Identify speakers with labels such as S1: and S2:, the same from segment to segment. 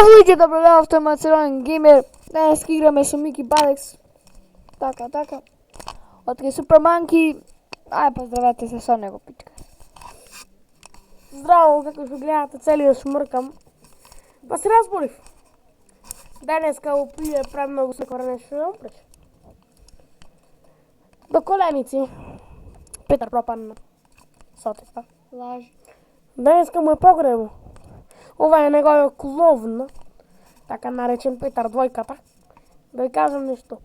S1: Здравейте, добро ден, автоматизиран геймер. Днес играме с Мики Балекс. Така. От Суперманки. Ай, поздравете се с него, пичка.
S2: Здраво, како што гледате, целиот смркам. Па се разборив. Денеска опие премногу се коре нешто да опреш. До коленици. Петар пропадна. Сотепа.
S1: Лажи.
S2: Денеска му е погребо. Ова е неговиот кловн, така наречен Петар двојката. Да ви кажам нешто.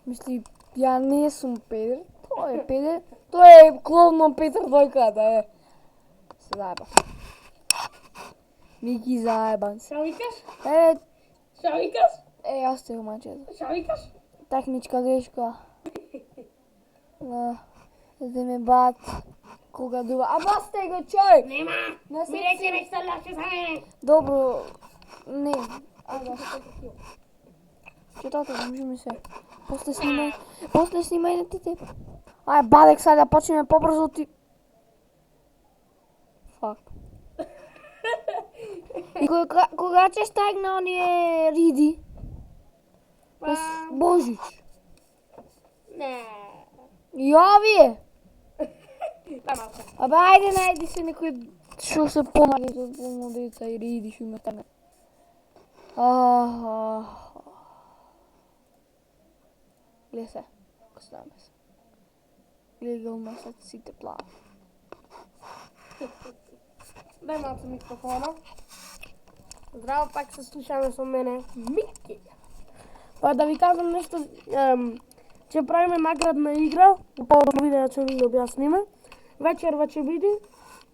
S1: Мисли, ја не сум педер. Тој е педер. Тој е кловно Петар двојката, е. Се заеба. Мики заебан.
S2: Шо викаш?
S1: Шо
S2: викаш?
S1: јас те мачето.
S2: Шо викаш?
S1: Техничка грешка. Да ме бат. Кога дува. А басте го, човек!
S2: Нема!
S1: Не се
S2: Ми рече нешто лошо за мене.
S1: Добро, не. Ајде. Четате, може ми се. После снимај на ти теб. Ај, Балек, сега да почнеме побрзо ти. Фак. И кога ќе стигна оние риди? Божич.
S2: Не.
S1: Јавие! Абе, ајде, најди се некој што се помаѓа за полно деца и риди што има таме. Гледа се, како се даме се. Гледа го масат сите плава.
S2: Дај малце микрофона. Здраво, пак се слушаме со мене. Мики. Па да ви кажам нешто, ќе правиме наградна игра, по видео ќе ви го објасниме. Вечерва ќе биде,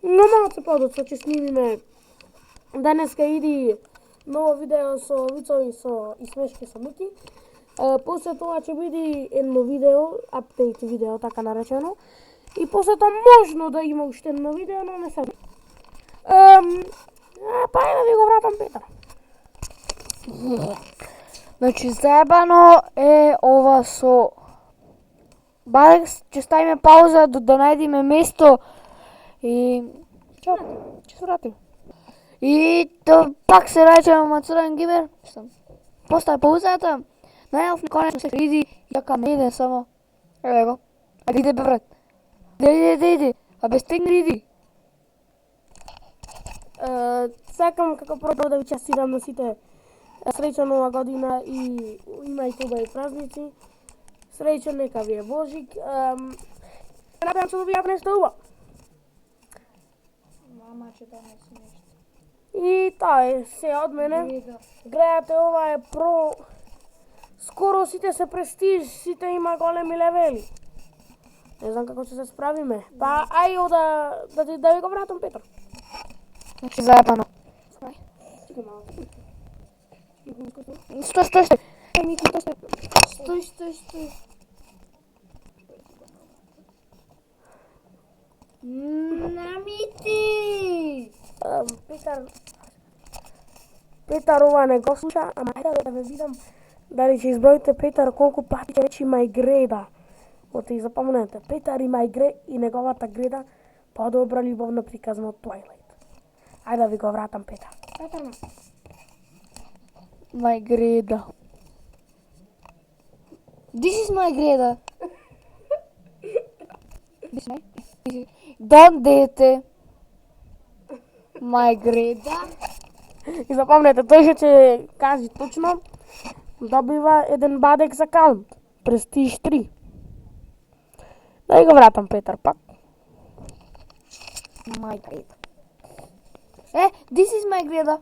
S2: но малце подоцна ќе снимиме. Денеска иди ново видео со вицови и смешки со Мики. После тоа ќе биде едно видео, апдейт видео така наречено. И после тоа можно да има уште едно видео, но не се. Па е да ви го вратам Петар.
S1: Значи, заебано е ова со... Балек, ќе ставиме пауза да најдеме место и... Ќе се вратим. И пак се речем Мацуран Гимер. Постави паузата. Најавме конечно се иди и така ме иде само. Еве го. Ајде иде бе брат. Иди. Абе стигни иди.
S2: Сакам како прво да ви честитам на сите среќна нова година и имајте убави празници. Среќен нека ви е Божик. Надевам се да ви јавам нешто убаво.
S1: Мама ќе донесе нешто.
S2: И тоа е се од мене. Гледате, ова е про... Скоро сите се престиж, сите има големи левели. Не знам како ќе се справиме. Па ај да ви го вратам Петар.
S1: Значи заебано. Стой. Стой. Намити!
S2: Петар ова не го слуша, ама ајде да ве видам дали ќе изброите Петар колку пати ќе речи мај греда. Оте и запомнете, Петар и мај гре и неговата греда подобра љубовна приказна од Twilight. Ајде да ви го вратам Петар.
S1: My greda. This is my greda. Don't dete. My greda.
S2: И запомнете, тој што ќе кажи точно, добива еден бадек за акаунт. Престиж 3. Да ви го вратам Петар пак.
S1: My greda. This is my greda.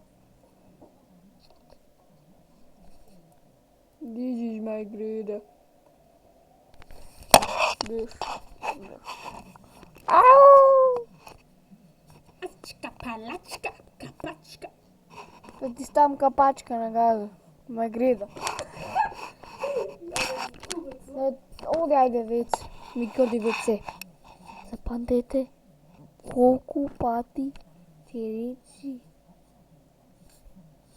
S1: This is my greda. Ау!
S2: Палачка, капачка.
S1: Да ти ставам капачка на газа. My greda. Оде, ајде веќе. Мики, оди веќе. Запамтете колку пати ќе речи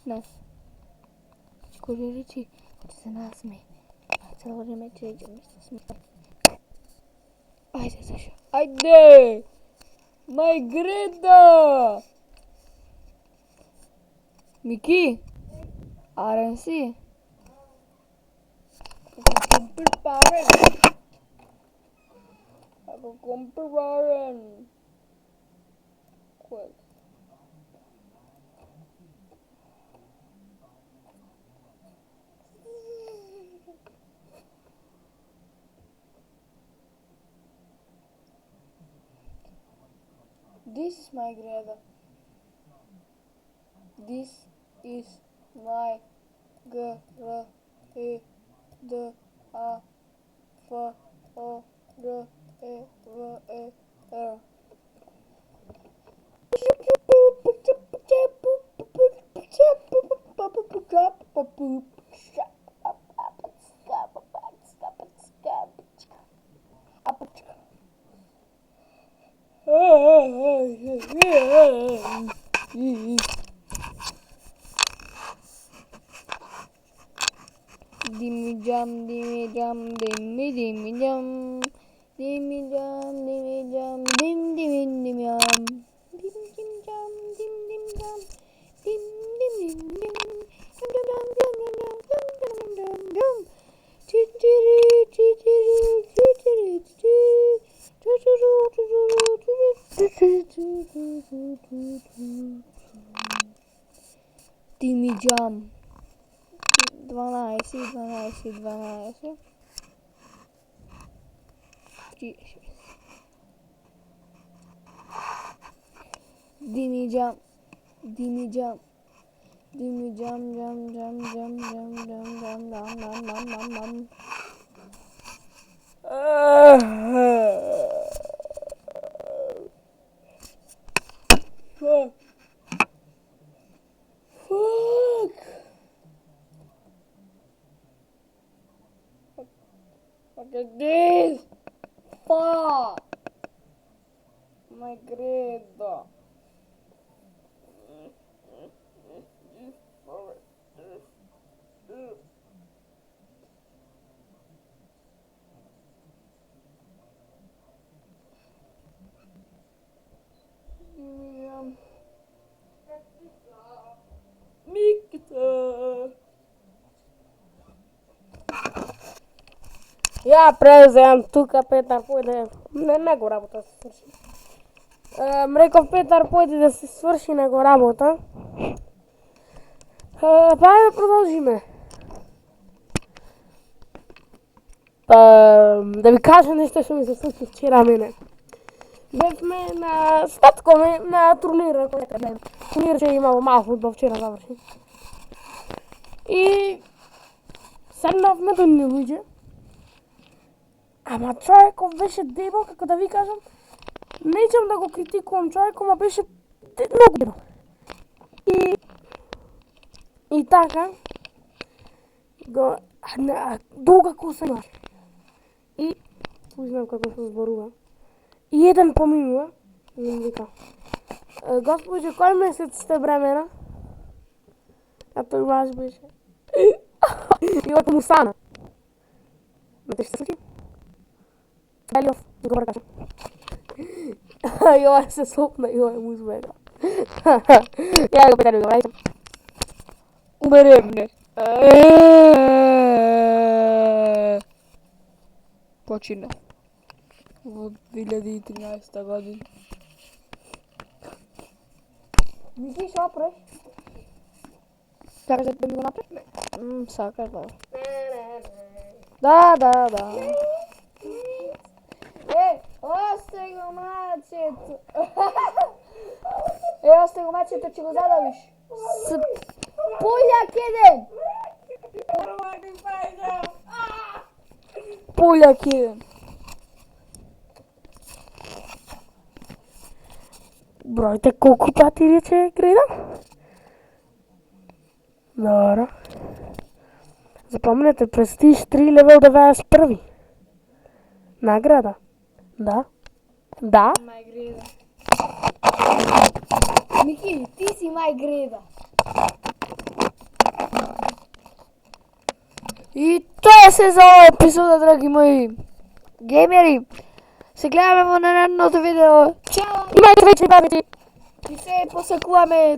S1: нас. Кој речи, ќе се насме. Цело време ќе рече нешто смешно. Ајде, Саша. Ајде! My greda! Miki, RNC. Aku kumpulin. Quick. This is my grade. This is my grade. D A F O R E V E R. Dimmy jam, dimmy jam, dimmy dimmy jam, dimmy jam, dimmy jam, dim dimmy dimmy jam, dim dim jam, dim dim jam, dim dim dim dim, dum dum dum dum dum dum dum dum. Chitiri chitiri chitiri chitiri. Dimmy jam. 12, 12. Dimmy jam, dimmy jam, dimmy jam, jam, jam, jam, jam, jam, jam, jam, jam, jam, jam. Fuck. Look at this! Fuck! My grade!
S2: Я презем тука Петар појде. Не го работа се сврши. Реков Петар појде да се сврши него работа. Па да продолжиме. Да ви кажам нешто што ми се случи вчера мене. Бевме на статкове на турнир, турнир че имало мал фудбал вчера заврши. И седнавме до ни луѓе. Ама човеков беше дебел, како да ви кажам. Неќам да го критикувам човеков, ама беше многу дебел. И така, долга коса имаш. И, не знам како се зборува. И еден поминува, и ми вика, госпожо, кој месец сте бремена? А тој маж беше. И ото му стана. Знаете што се случи? Велјов, да го прекажам. И ова се сопна и ова му избега. Ја го питам, го враќам.
S1: Уберем. Почина. Во 2013 година.
S2: Мики, што правиш?
S1: Сакаш да ми го направиш? Сакаш, да. Да. Осте го мачето. Осте го мачето, че го задавиш. С пољак еден. Пољак еден.
S2: Бројте колку пати рече греда? Добро. Запомнете, престиж 3 левел 91. Награда. Да.
S1: Мај греда. Мики, ти си мај греда. И тоа се за оваа епизода, драги мои геймери. Се гледаме во наредното видео. Чао!
S2: Имајте вечни памети!
S1: И се посакуваме.